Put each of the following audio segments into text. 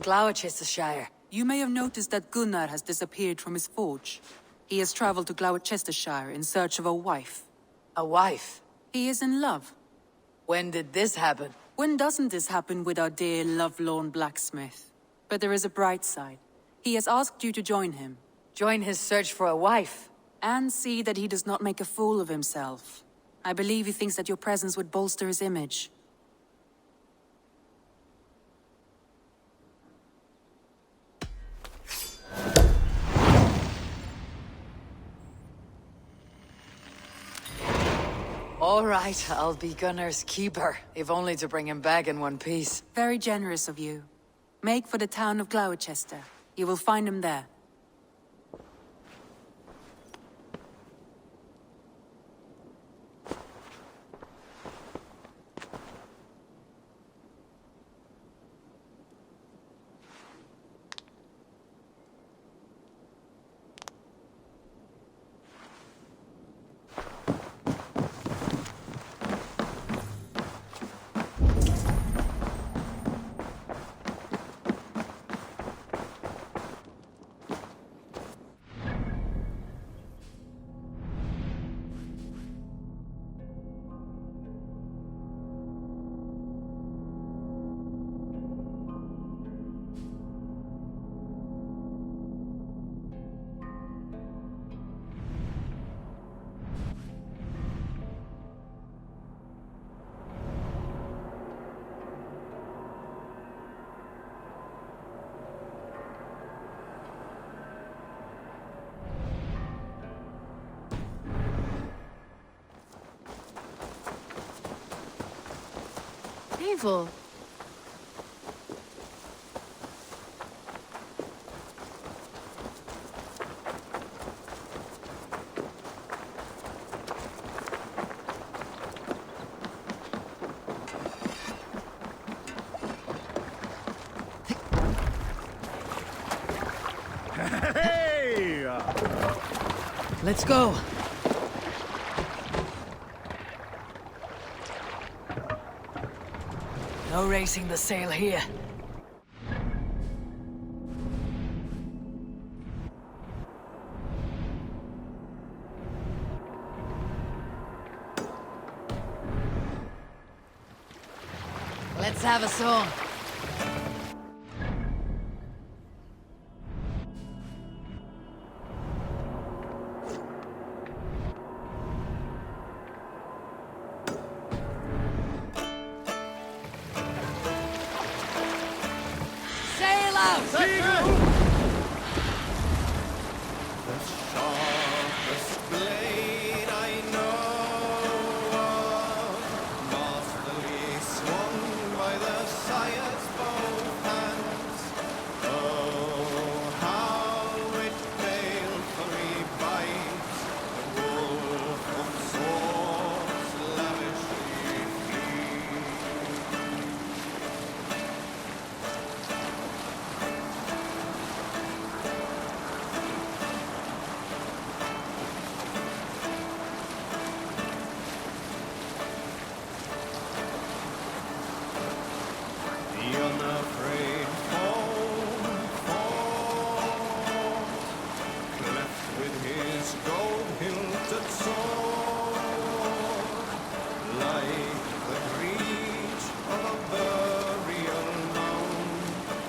Glowecestrescire. You may have noticed that Gunnar has disappeared from his forge. He has traveled to Glowecestrescire in search of a wife. A wife? He is in love. When did this happen? When doesn't this happen with our dear lovelorn blacksmith? But there is a bright side. He has asked you to join him. Join his search for a wife? And see that he does not make a fool of himself. I believe he thinks that your presence would bolster his image. All right, I'll be Gunnar's keeper, if only to bring him back in one piece. Very generous of you. Make for the town of Glowechester. You will find him there. Eivor. Hey! Let's go. No racing the sail here. Let's have a song. Sail out! The sharpest blade I know of, masterly swung by the sire's both hands. Oh, how it balefully bites, the wolf of swords lavishly feeds. The unafraid foe fought, cleft with his gold-hilted sword, like the breach of a burial mound.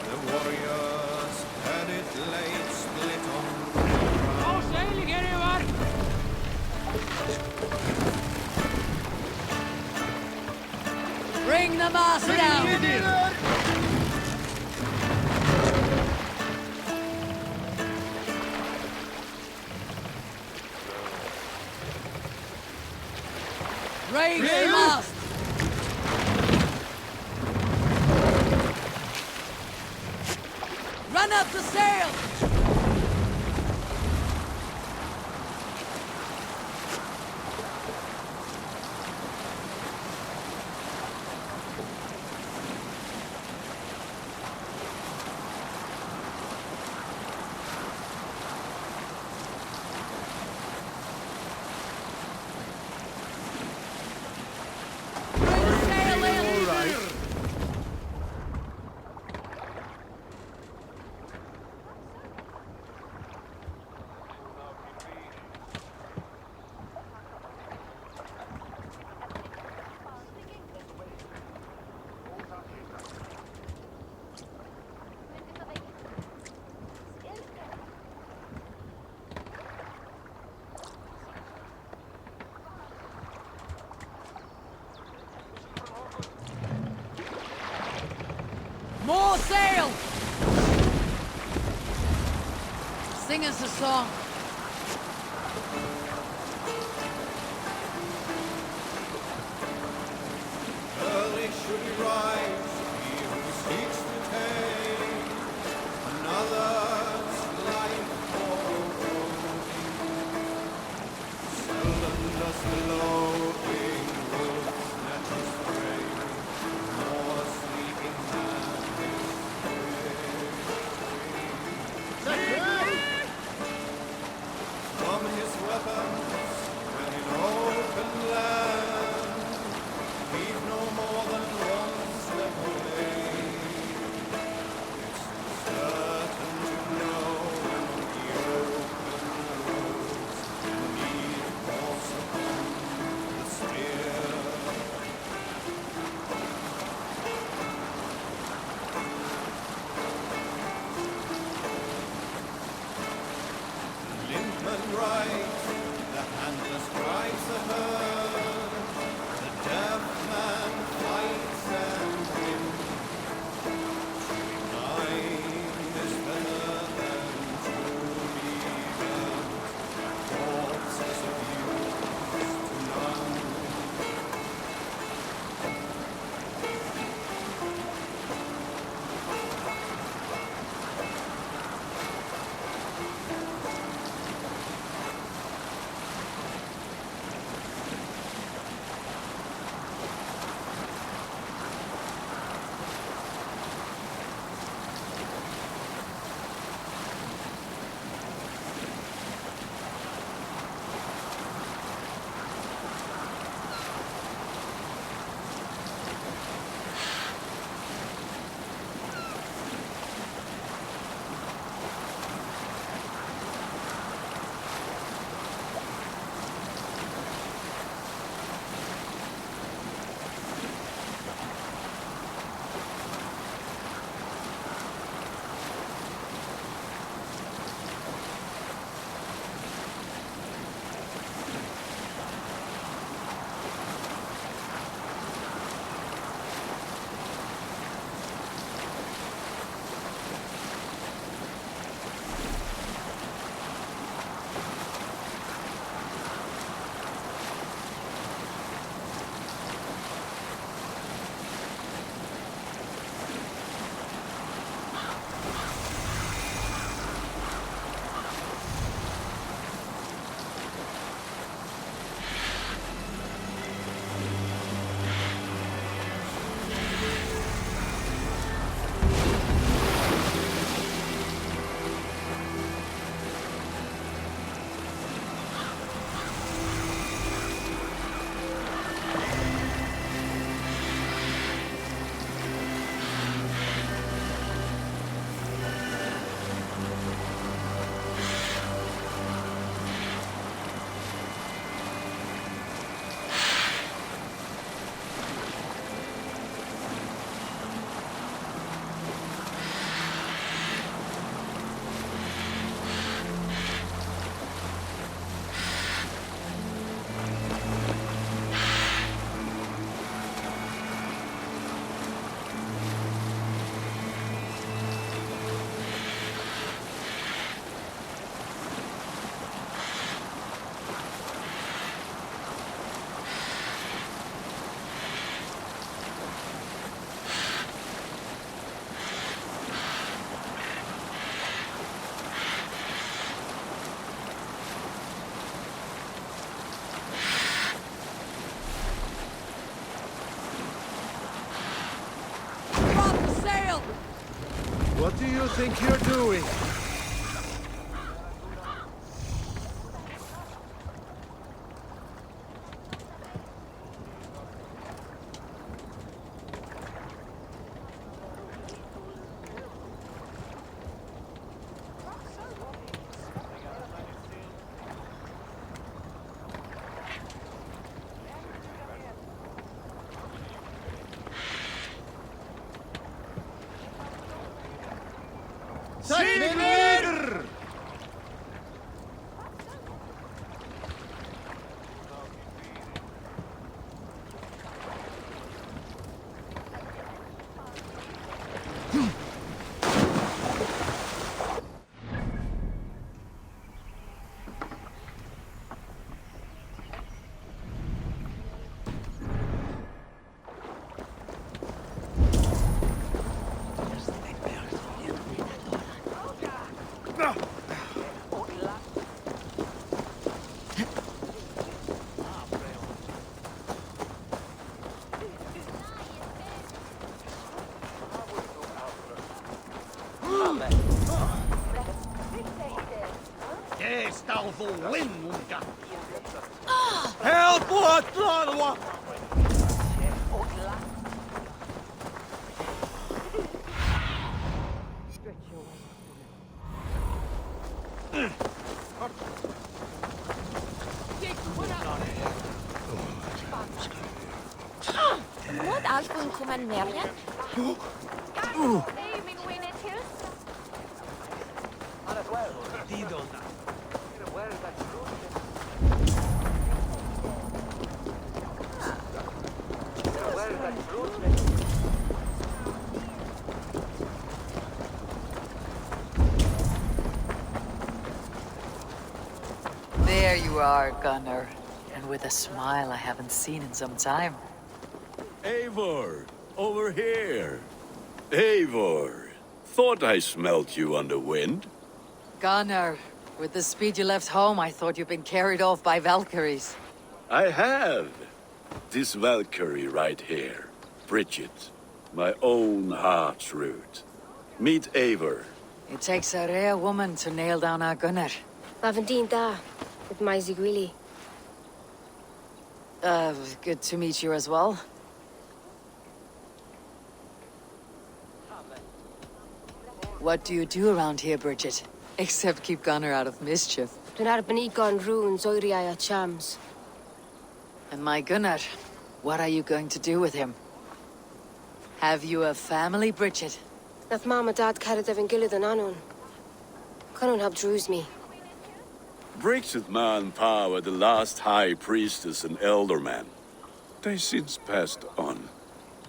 The warriors had it laid split on the ground. Sailing anywhere! Bring the mast down! Raise the mast! Run up the sail! Bring the sail in! All right. Sing us a song. Early should he rise, he who seeks to take another's life for brooding. Seldom does the lowing wolf snatch his prey, nor sleeping man his prey. From his weapons, when in open land, leave no more than one step away. It's certain to know when the open roads need force upon the spear. Limpman rides, the handless drives the herd, the deaf man fights and wins. Mind is better than truly learned, corpses of youth to none. What do you think you're doing? Sigler! Help! What? Moet alsjeblieft komen merken? There you are, Gunnar. And with a smile I haven't seen in some time. Eivor, over here. Eivor, thought I smelt you on the wind. Gunnar, with the speed you left home, I thought you'd been carried off by Valkyries. I have. This Valkyrie right here, Bridget, my own heart's root. Meet Eivor. It takes a rare woman to nail down our Gunnar. Lavendien da, with my Zigwili. Good to meet you as well. What do you do around here, Bridget? Except keep Gunnar out of mischief. Toen arbenigon runes oiriaya chams. And my Gunnar, what are you going to do with him? Have you a family, Bridget? Nath mom and dad carried even gilid an anun. Cannon help drews me. Bridget Manpower, the last high priestess and elderman. They since passed on.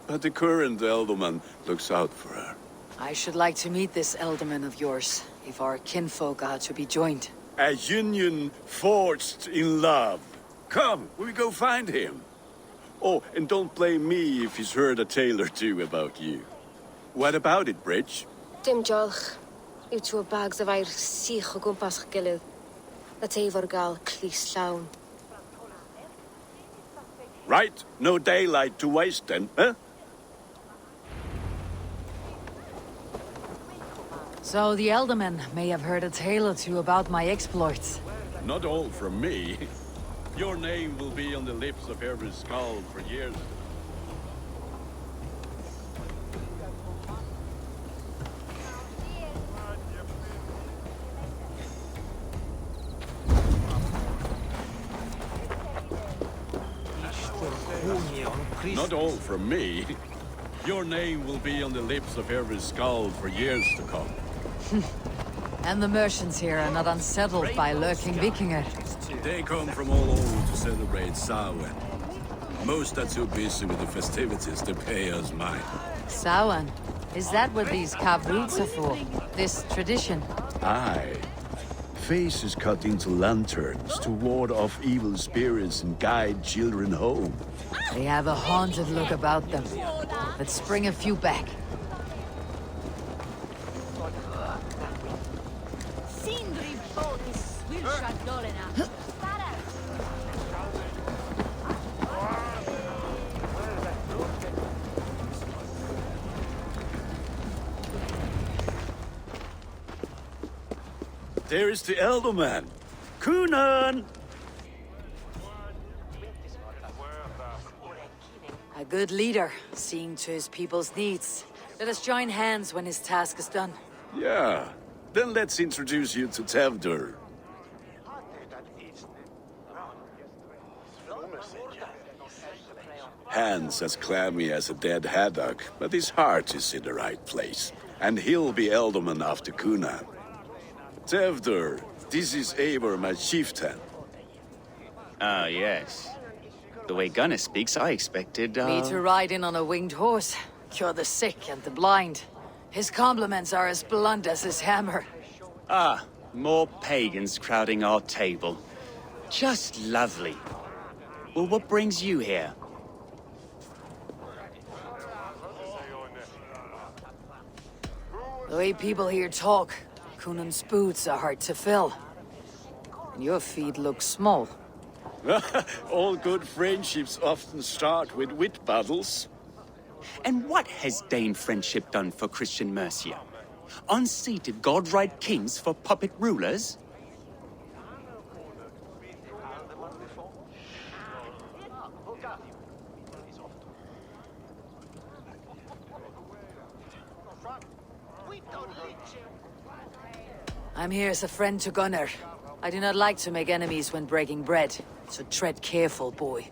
But the current elderman looks out for her. I should like to meet this elderman of yours, if our kinfolk are to be joined. A union forged in love. Come, we go find him. Oh, and don't blame me if he's heard a tale or two about you. What about it, Bridge? Dim jolch. You two bags of air sich o gwmpas gilid. That Eivor gal clis llawn. Right, no daylight to waste then, huh? So the elderman may have heard a tale or two about my exploits. Not all from me. Your name will be on the lips of every skull for years. Not all from me. Your name will be on the lips of every skull for years to come. And the merchants here are not unsettled by lurking Vikinger. They come from all over to celebrate Samhain. Most are too busy with the festivities to pay us mind. Samhain? Is that what these carved roots are for? This tradition? Aye. Faces cut into lanterns to ward off evil spirits and guide children home. They have a haunted look about them. Let's bring a few back. There is the Elderman. Coonan! A good leader, seeing to his people's needs. Let us join hands when his task is done. Yeah. Then let's introduce you to Tevdur. Hands as clammy as a dead haddock, but his heart is in the right place. And he'll be Elderman after Coonan. Tevdur, this is Eivor, my chieftain. Ah, yes. The way Gunnar speaks, I expected, Me to ride in on a winged horse, cure the sick and the blind. His compliments are as blunt as his hammer. Ah, more pagans crowding our table. Just lovely. Well, what brings you here? The way people here talk, Coonan's boots are hard to fill. And your feet look small. All good friendships often start with wit battles. And what has Dane friendship done for Christian Mercia? Unseated godright kings for puppet rulers? I'm here as a friend to Gunnar. I do not like to make enemies when breaking bread, so tread careful, boy.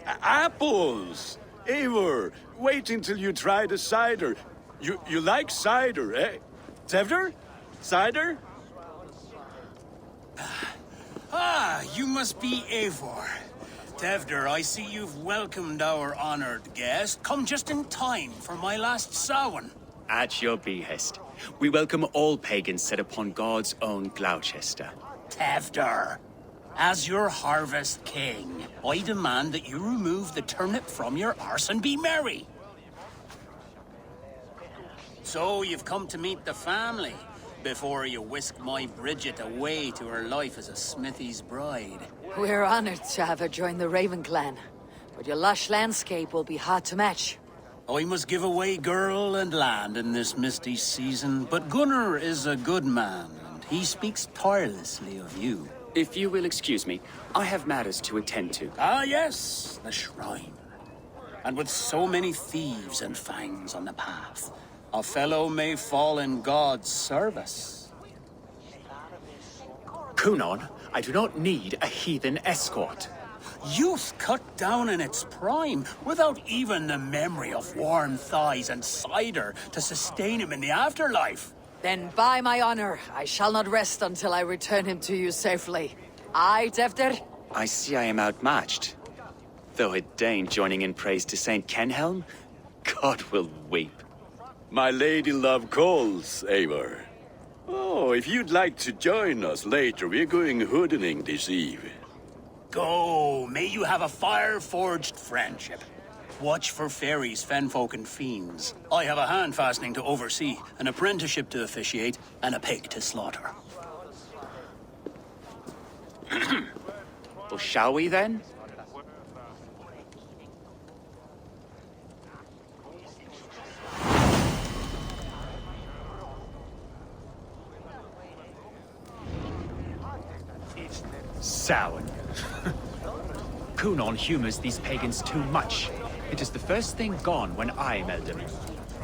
Apples! Eivor, wait until you try the cider. You like cider, eh? Tevder? Cider? Ah, you must be Eivor. Tevder, I see you've welcomed our honored guest. Come just in time for my last Samhain. At your behest. We welcome all pagans set upon God's own Gloucester. Tevder, as your harvest king, I demand that you remove the turnip from your arse and be merry. So you've come to meet the family before you whisk my Bridget away to her life as a smithy's bride. We're honored to have her join the Raven clan, but your lush landscape will be hard to match. I must give away girl and land in this misty season, but Gunnar is a good man, and he speaks tirelessly of you. If you will excuse me, I have matters to attend to. Ah, yes, the shrine. And with so many thieves and fangs on the path, a fellow may fall in God's service. Kunon, I do not need a heathen escort. Youth cut down in its prime, without even the memory of warm thighs and cider to sustain him in the afterlife. Then by my honor, I shall not rest until I return him to you safely. Aye, Tevder? I see I am outmatched. Though a Dane joining in praise to Saint Kenhelm, God will weep. My lady love calls, Eivor. Oh, if you'd like to join us later, we're going hoodening this eve. Go, may you have a fire-forged friendship. Watch for fairies, fenfolk, and fiends. I have a hand fastening to oversee, an apprenticeship to officiate, and a pig to slaughter. Well, shall we then? Samhain. Kunon humors these pagans too much. It is the first thing gone when I meld them.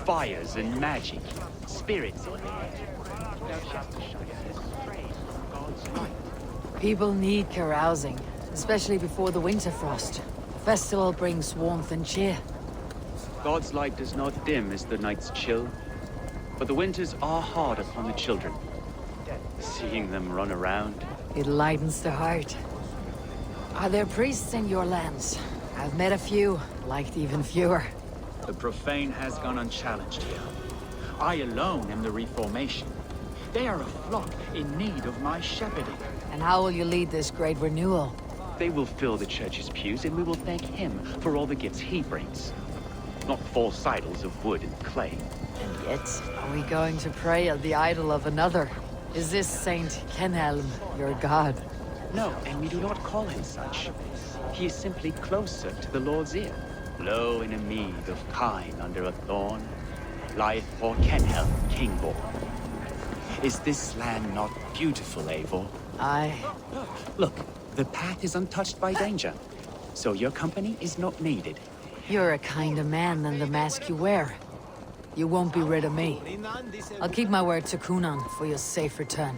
Fires and magic, spirits in the air. People need carousing, especially before the winter frost. The festival brings warmth and cheer. God's light does not dim as the nights chill, but the winters are hard upon the children. Seeing them run around. It lightens the heart. Are there priests in your lands? I've met a few, liked even fewer. The profane has gone unchallenged here. I alone am the reformation. They are a flock in need of my shepherding. And how will you lead this great renewal? They will fill the church's pews, and we will thank him for all the gifts he brings. Not false idols of wood and clay. And yet, are we going to pray at the idol of another? Is this Saint Kenhelm your god? No, and we do not call him such. He is simply closer to the Lord's ear. Low in a mead of kine under a thorn, lieth poor Kenhelm, kingborn. Is this land not beautiful, Eivor? Aye. Look, the path is untouched by danger, so your company is not needed. You're a kinder man than the mask you wear. You won't be rid of me. I'll keep my word to Kunon for your safe return.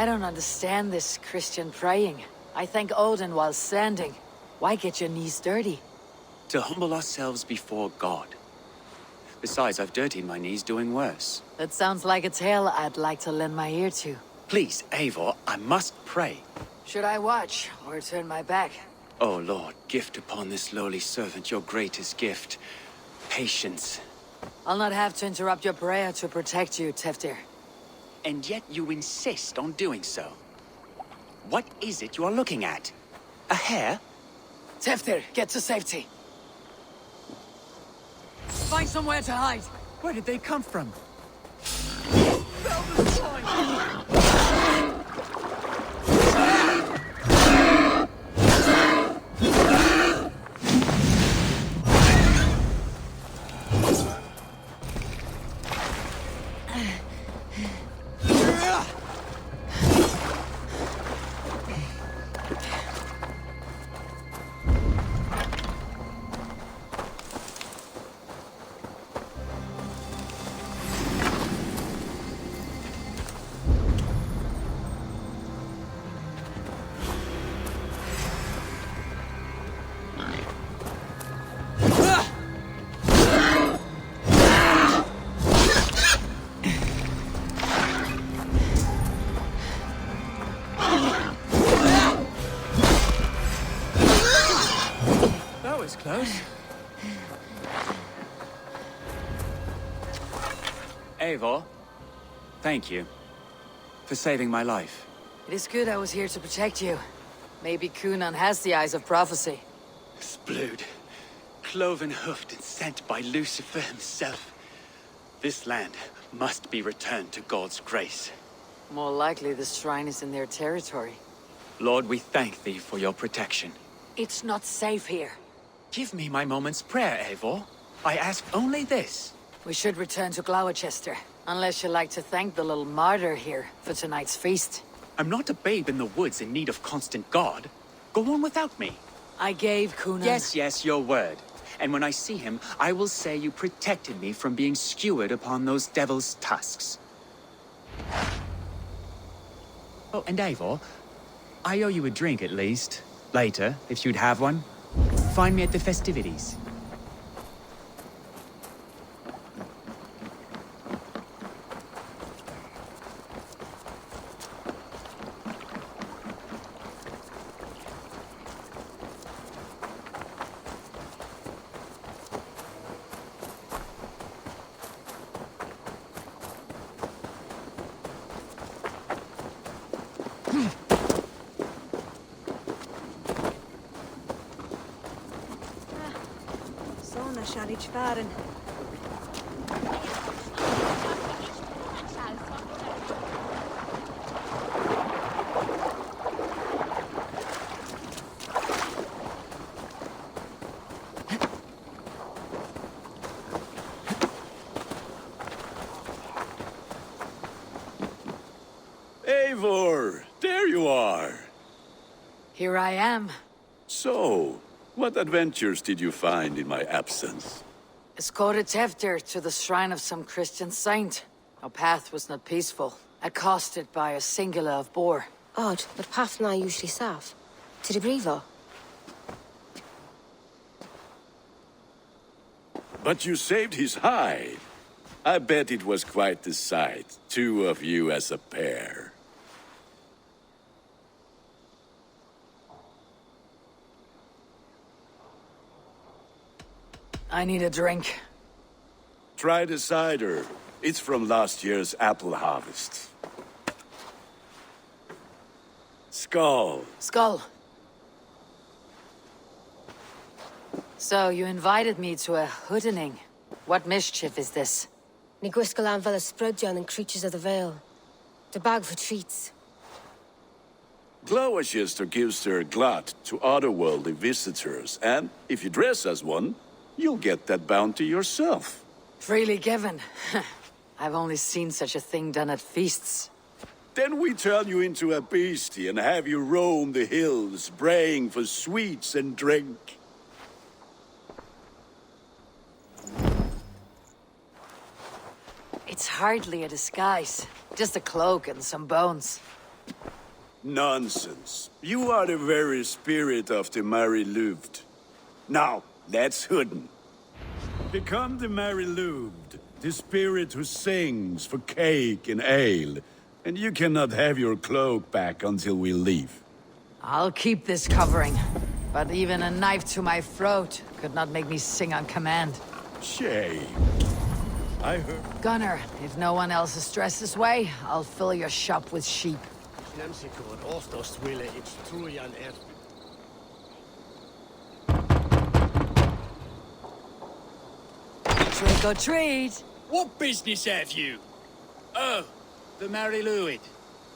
don't understand this Christian praying. I thank Odin while standing. Why get your knees dirty? To humble ourselves before God. Besides, I've dirtied my knees doing worse. That sounds like a tale I'd like to lend my ear to. Please, Eivor, I must pray. Should I watch, or turn my back? Oh Lord, gift upon this lowly servant your greatest gift. Patience. I'll not have to interrupt your prayer to protect you, Teftir. And yet you insist on doing so. What is it you are looking at? A hare? Teftir, get to safety. Find somewhere to hide. Where did they come from? Close. Eivor, thank you for saving my life. It is good I was here to protect you. Maybe Kunan has the eyes of prophecy. Splood, cloven-hoofed and sent by Lucifer himself. This land must be returned to God's grace. More likely the shrine is in their territory. Lord, we thank thee for your protection. It's not safe here. Give me my moment's prayer, Eivor. I ask only this. We should return to Glowecester, unless you like to thank the little martyr here for tonight's feast. I'm not a babe in the woods in need of constant guard. Go on without me. I gave Kunan... Yes, your word. And when I see him, I will say you protected me from being skewered upon those devil's tusks. Oh, and Eivor, I owe you a drink at least. Later, if you'd have one. Find me at the festivities. Varen. Eivor, there you are. Here I am. So, what adventures did you find in my absence? Escorted Teftir to the shrine of some Christian saint. Our path was not peaceful, accosted by a singular of boar. Odd, but pathna usually safe. To the Brevo. But you saved his hide. I bet it was quite the sight, two of you as a pair. I need a drink. Try the cider. It's from last year's apple harvest. Skull. Skull. So, you invited me to a hoodening. What mischief is this? Ní gwisgal an fel Sprudjan and Creatures of the Vale. The bag for treats. Glowecester gives their glut to otherworldly visitors, and if you dress as one, you'll get that bounty yourself. Freely given. I've only seen such a thing done at feasts. Then we turn you into a beastie and have you roam the hills, braying for sweets and drink. It's hardly a disguise. Just a cloak and some bones. Nonsense. You are the very spirit of the Mary Louved. Now, let's hooden. Become the Mary Louved, the spirit who sings for cake and ale. And you cannot have your cloak back until we leave. I'll keep this covering, but even a knife to my throat could not make me sing on command. Shame. I heard... Gunnar, if no one else is dressed this way, I'll fill your shop with sheep. Trick or treat! What business have you? Oh, the Mary Louid.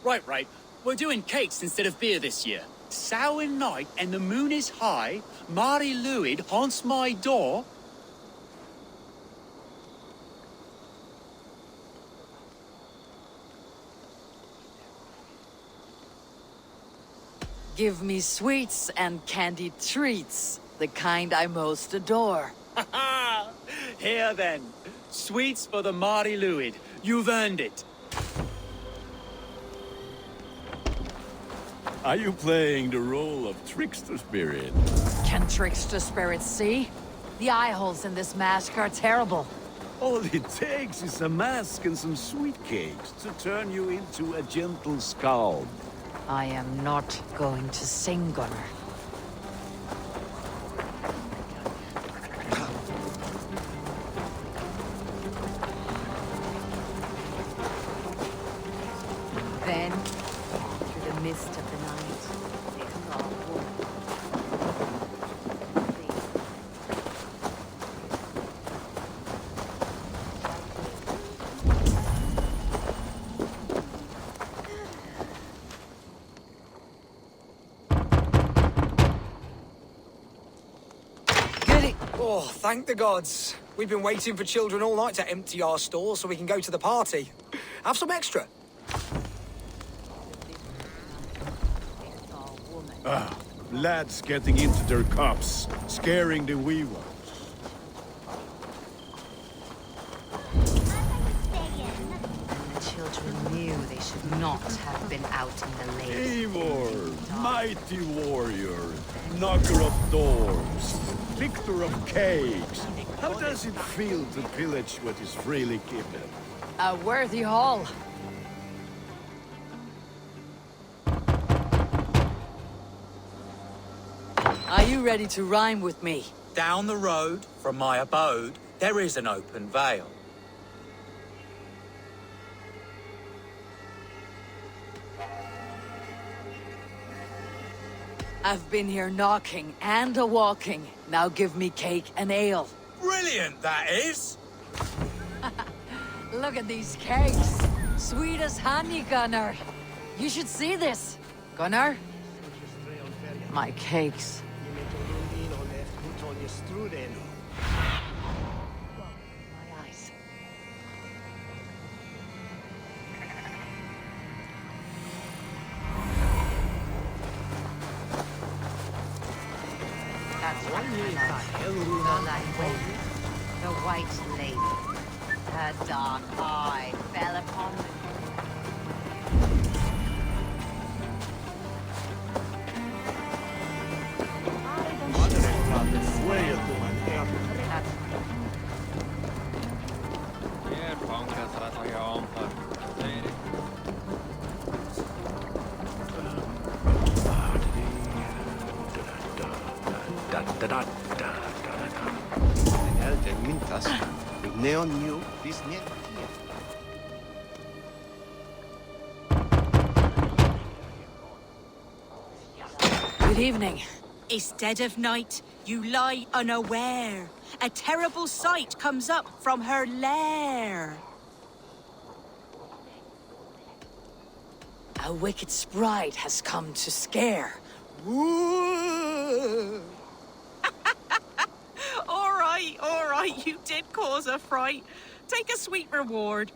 Right. We're doing cakes instead of beer this year. Samhain night and the moon is high. Mary Louid haunts my door. Give me sweets and candied treats, the kind I most adore. Here then, sweets for the Mary Louid. You've earned it. Are you playing the role of trickster spirit? Can trickster spirits see? The eye holes in this mask are terrible. All it takes is a mask and some sweet cakes to turn you into a gentle skald. I am not going to sing, Gunnar. Then, through the mist of the night, they saw a woman. Oh, thank the gods. We've been waiting for children all night to empty our stores so we can go to the party. Have some extra. Lads getting into their cups, scaring the wee ones. The children knew they should not have been out in the late. Eivor, mighty warrior, knocker of doors, victor of cakes. How does it feel to pillage what is freely given? A worthy haul. Are you ready to rhyme with me? Down the road from my abode, there is an open vale. I've been here knocking and a-walking. Now give me cake and ale. Brilliant, that is! Look at these cakes. Sweet as honey, Gunnar. You should see this. Gunnar? My cakes. My eyes. That's what the White Lady. Her dark eye fell upon me. Good evening. Is dead of night, you lie unaware. A terrible sight comes up from her lair. A wicked sprite has come to scare. All right, you did cause a fright. Take a sweet reward.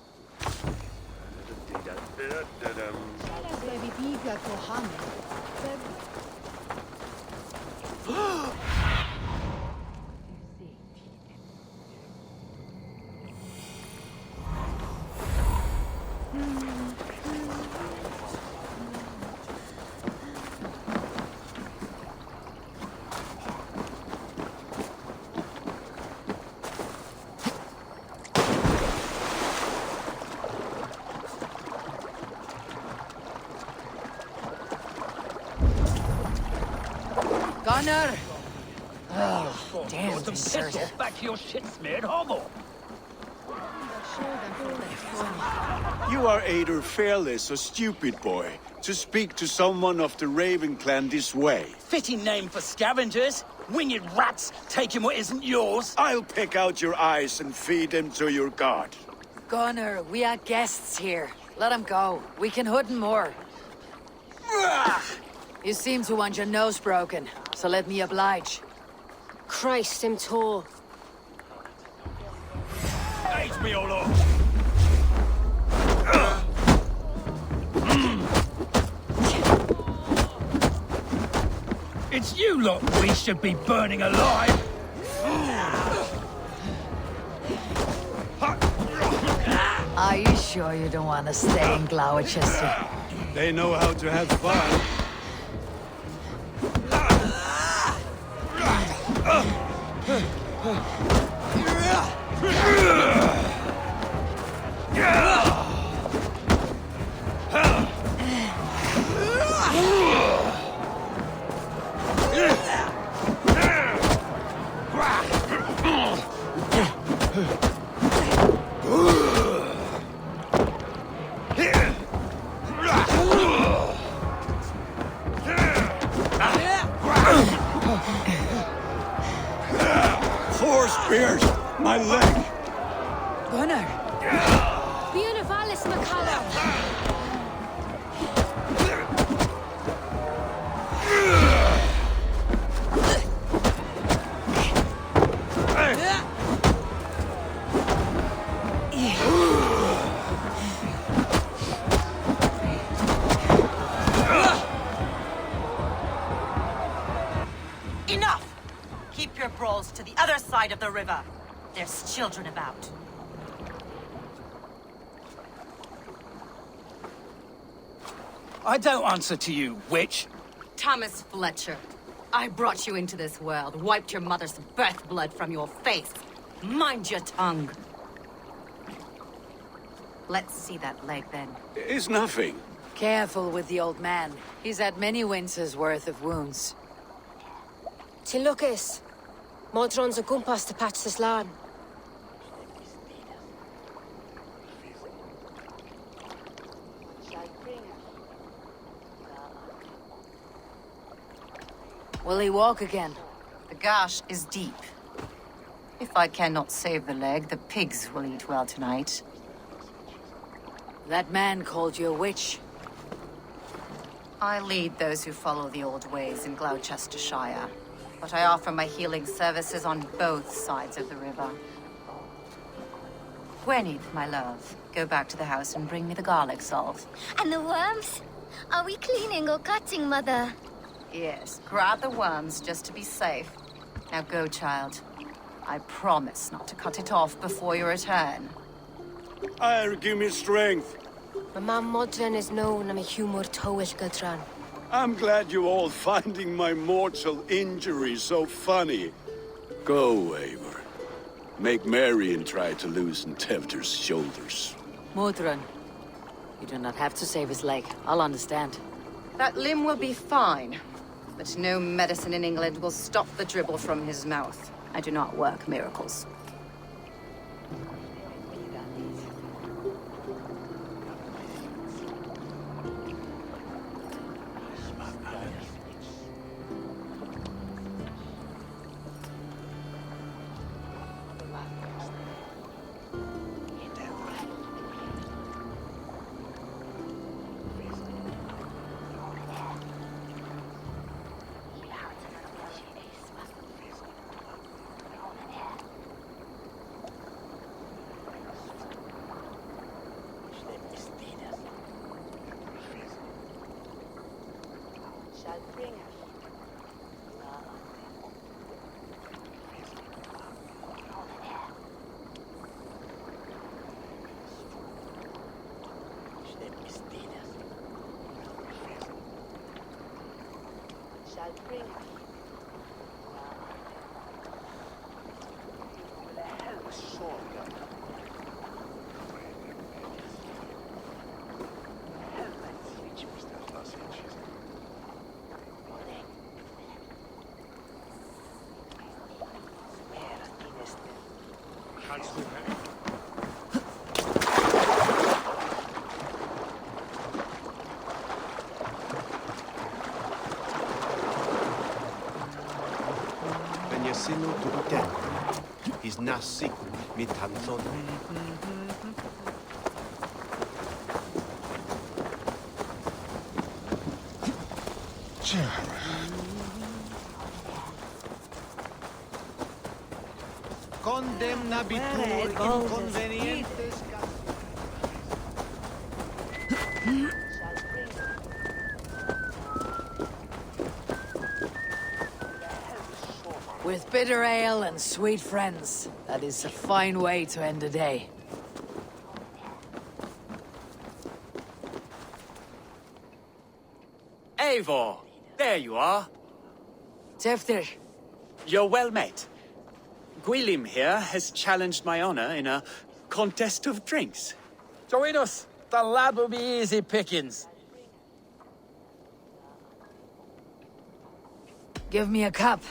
Gunnar! Oh, damn, deserter. Back to your shit-smeared hovel. You are either fearless or stupid, boy, to speak to someone of the Raven clan this way. Fitting name for scavengers. Winged rats taking what isn't yours. I'll pick out your eyes and feed them to your god. Gunnar, we are guests here. Let him go. We can hood him more. You seem to want your nose broken, so let me oblige. Christ, him tall. Age me all up. It's you lot we should be burning alive. Are you sure you don't want to stay in Glowecester? They know how to have fun. Four spears! My leg! Gunnar! Bienavalis Macala! Enough! Keep your brawls to the other side of the river. There's children about. I don't answer to you, witch. Thomas Fletcher, I brought you into this world, wiped your mother's birth blood from your face. Mind your tongue. Let's see that leg, then. It's nothing. Careful with the old man. He's had many winters' worth of wounds. Tilukis. Modron's a gumpas to patch this land. Will he walk again? The gash is deep. If I cannot save the leg, the pigs will eat well tonight. That man called you a witch. I lead those who follow the old ways in Glowecestrescire, but I offer my healing services on both sides of the river. Gwenny, my love, go back to the house and bring me the garlic salt. And the worms? Are we cleaning or cutting, Mother? Yes, grab the worms just to be safe. Now go, child. I promise not to cut it off before your return. Give me strength. My mam Modron is known am a humor towish gadran. I'm glad you all finding my mortal injury so funny. Go, Eivor. Make merry and try to loosen Tevder's shoulders. Modron, you do not have to save his leg. I'll understand. That limb will be fine, but no medicine in England will stop the dribble from his mouth. I do not work miracles. Ben yasino tu uten. His nasik mitanson. Condemnabitur inconvenientes. With bitter ale and sweet friends, that is a fine way to end a day. Eivor, there you are. Tefter. You're well met. Gwilym here has challenged my honor in a contest of drinks. Join us. The lad will be easy pickings. Give me a cup.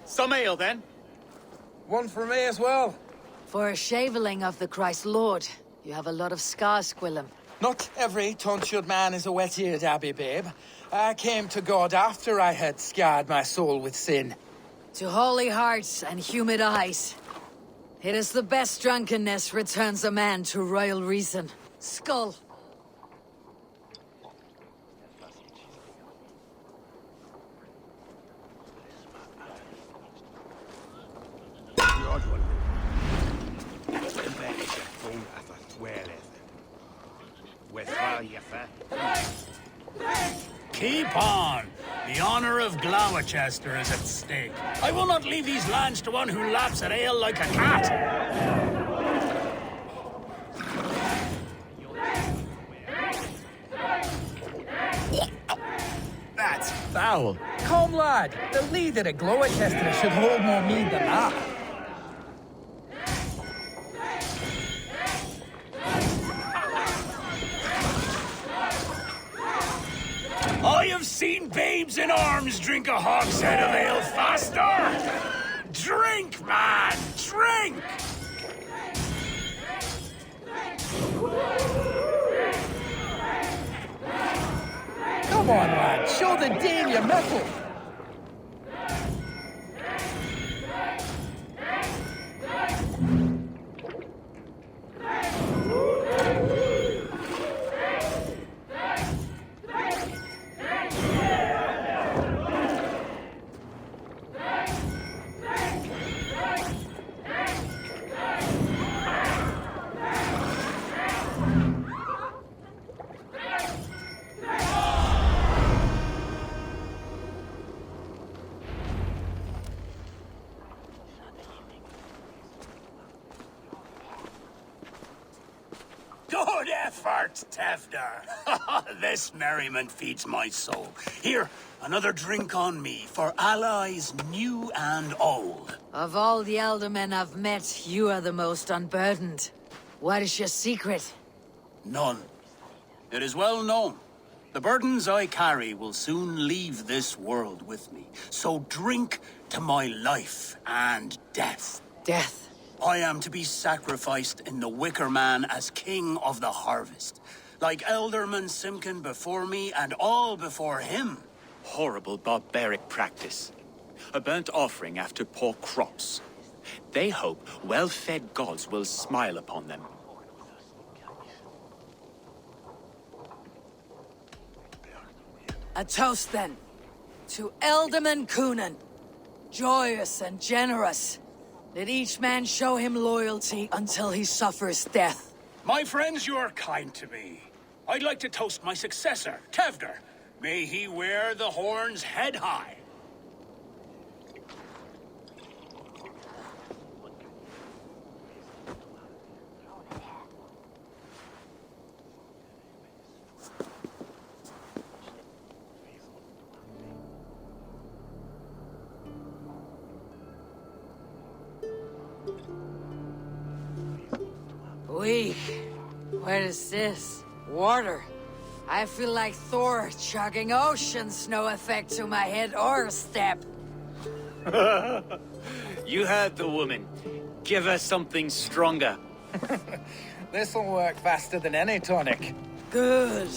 Some ale, then. One for me as well. For a shaveling of the Christ Lord, you have a lot of scars, Gwilym. Not every tonsured man is a wet-eared abbey, babe. I came to God after I had scarred my soul with sin. To holy hearts and humid eyes. It is the best drunkenness returns a man to royal reason. Skull. Keep on! The honor of Glowecester is at stake. I will not leave these lands to one who laps at ale like a cat. That's foul. Come, lad. The leader of Glowecester should hold more mead than that. I have seen babes in arms drink a hogshead of ale faster! Drink, man! Drink! Come on, lad. Show the Dane your mettle. Good effort, Tefder. This merriment feeds my soul. Here, another drink on me for allies new and old. Of all the elder men I've met, you are the most unburdened. What is your secret? None. It is well known. The burdens I carry will soon leave this world with me. So drink to my life and death. Death? I am to be sacrificed in the Wicker Man as king of the harvest. Like Elderman Simkin before me and all before him. Horrible barbaric practice. A burnt offering after poor crops. They hope well-fed gods will smile upon them. A toast, then. To Elderman Coonan. Joyous and generous. Let each man show him loyalty until he suffers death. My friends, you are kind to me. I'd like to toast my successor, Tefder. May he wear the horns head high. Weak. What is this? Water. I feel like Thor chugging oceans. No effect to my head or step. You heard the woman. Give her something stronger. This'll work faster than any tonic. Good.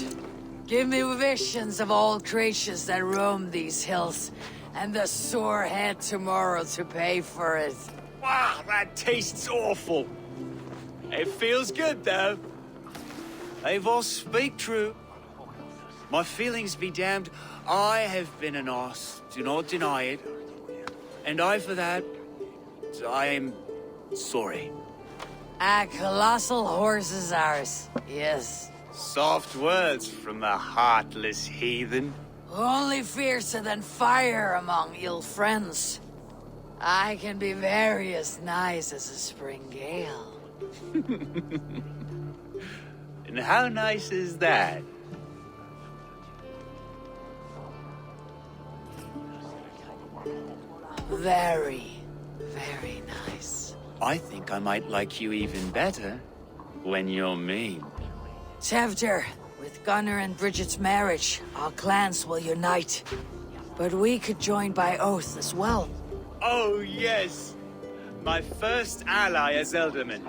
Give me visions of all creatures that roam these hills, and the sore head tomorrow to pay for it. Wow, that tastes awful. It feels good, though. Eivor, speak true. My feelings be damned. I have been an arse. Do not deny it. And I, for that, I am sorry. A colossal horse is ours, yes. Soft words from the heartless heathen. Only fiercer than fire among ill friends. I can be very as nice as a spring gale. And how nice is that? Very, very nice. I think I might like you even better when you're mean. Tevdir, with Gunnar and Bridget's marriage, our clans will unite. But we could join by oath as well. Oh, yes. My first ally as Elderman.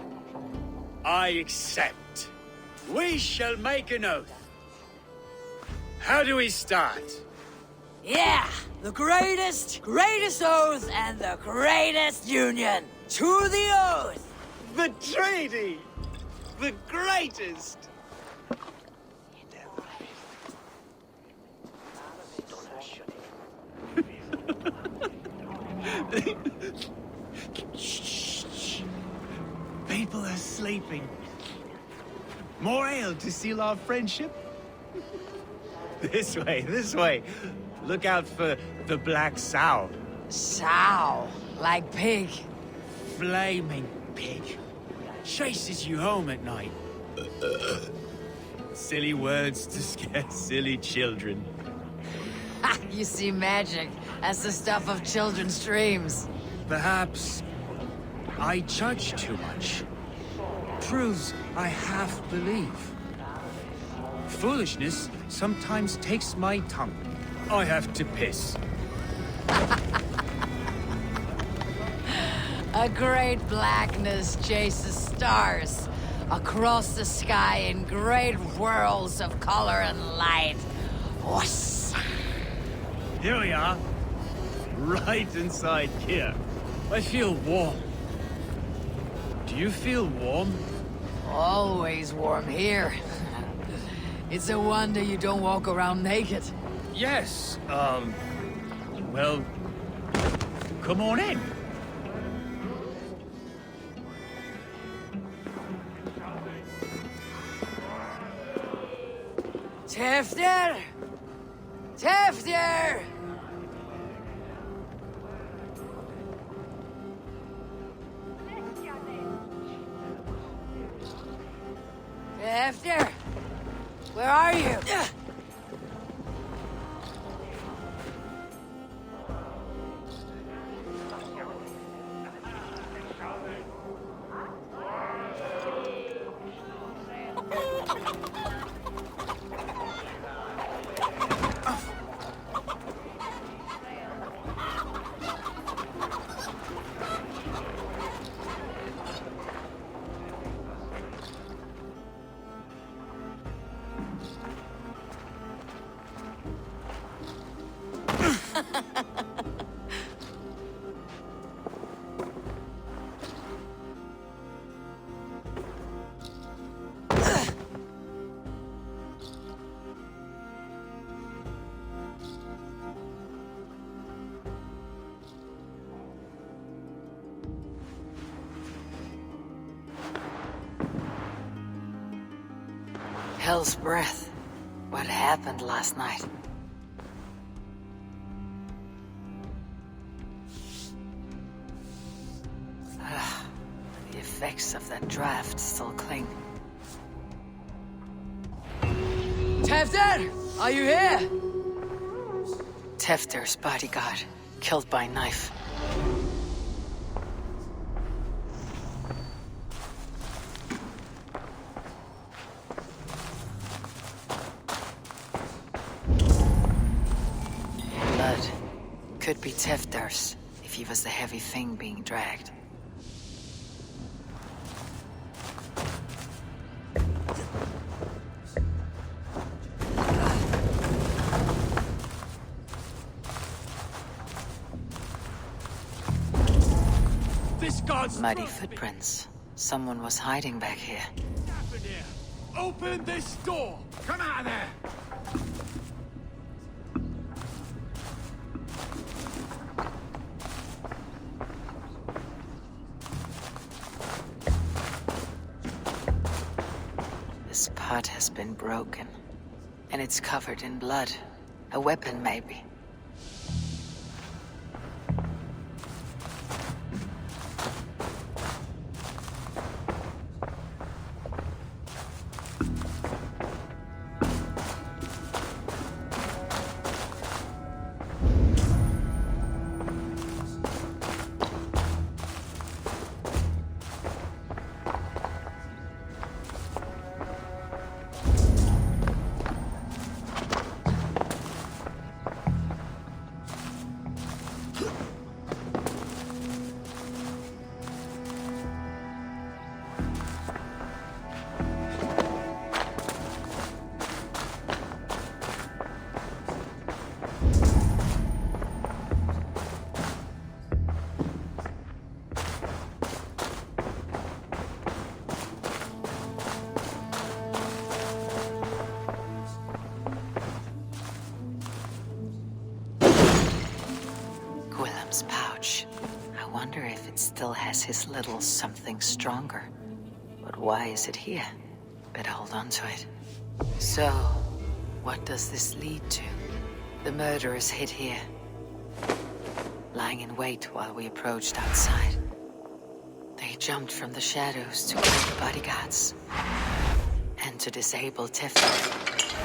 I accept. We shall make an oath. How do we start? Yeah! The greatest oath and the greatest union! To the oath! The treaty! The greatest! Shh. People are sleeping. More ale to seal our friendship? This way. Look out for the black sow. Sow? Like pig? Flaming pig. Chases you home at night. Silly words to scare silly children. You see magic as the stuff of children's dreams. Perhaps I judge too much. Truths I half believe. Foolishness sometimes takes my tongue. I have to piss. A great blackness chases stars across the sky in great whirls of color and light. Whoosh. Here we are. Right inside here. I feel warm. Do you feel warm? Always warm here. It's a wonder you don't walk around naked. Yes, well, come on in. Tevdir! Tevdir! Tevdir! Where are you? Hell's breath. What happened last night? The effects of that draft still cling. Tevdir! Are you here? Tevdir's bodyguard, killed by knife. Blood. Could be Tevdir's, if he was the heavy thing being dragged. God's Muddy footprints. Someone was hiding back here. happened here? Open this door! Come out of there! This pot has been broken. And it's covered in blood. A weapon, maybe. Pouch. I wonder if it still has his little something stronger. But why is it here? Better hold on to it. So, what does this lead to? The murderers hid here, lying in wait while we approached outside. They jumped from the shadows to kill the bodyguards and to disable Tiffany.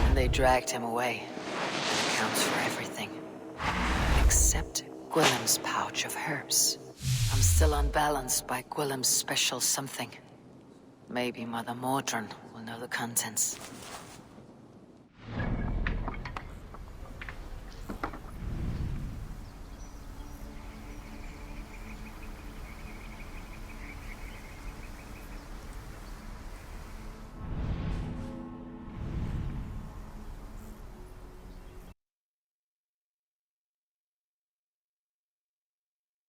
And they dragged him away. That accounts for everything. Except Gwillem's pouch of herbs. I'm still unbalanced by Gwillem's special something. Maybe Mother Mordran will know the contents.